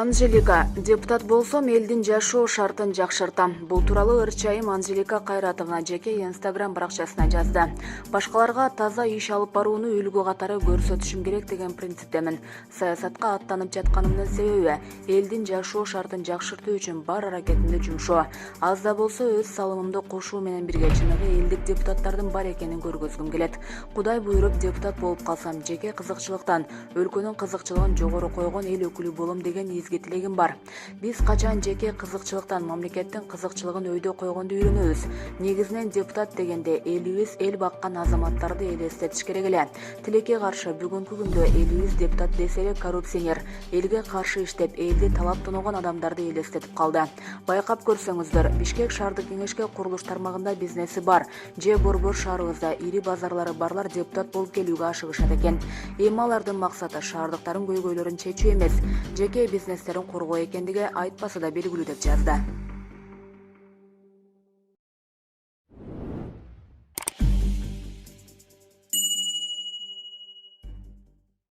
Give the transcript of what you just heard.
Анжелика, депутат болсом элдин жашоо шартын жакшыртам. Бул тууралуу ырчайым Анжелика Кайратовна жеке Инстаграм баракчасына жазды. Башкаларга таза иш алып барууну үлгү катары көрсөтүшүм керек деген принциптемин. Саясатка аттанып жатканымдын себеби элдин жашоо шартын жакшыртуу үчүн бар аракетимди жумшоо. Аз да болсо өз салымымды кошуу менен бирге чыныгы элдик депутаттардын бар экенин көргөзгүм келет. Кудай буйруп депутат болуп калсам, жеке кызыкчылыктан өлкөнүн кызыкчылыгын жогору койгон эл өкүлү болом деген изги тилегим бар. Биз качан жеке кызыкчылыктан мамлекеттин кызыкчылыгын өйдө койгонду үйрөнөбүз. Негизинен депутат дегенде элибиз эл баккан азаматтарды элестетиш керек эле. Тилекке каршы бүгүнкү күндө элибиз депутат десе эле коррупционер, элге каршы иштеп, элди талап тоногон адамдарды элестетип калды. Байкап көрсөңүздөр, Бишкек шаардык кеңешке курулуш тармагында бизнеси бар же борбор шаарыбызда ири базарлары барлар депутат болуп келүүгө ашыгышат экен. Эми алардын максаты шаардыктардын көйгөйлөрүн чечүү эмес, жеке бизнестерин коргоо экендиги айтпаса да белгилүү деп жазды.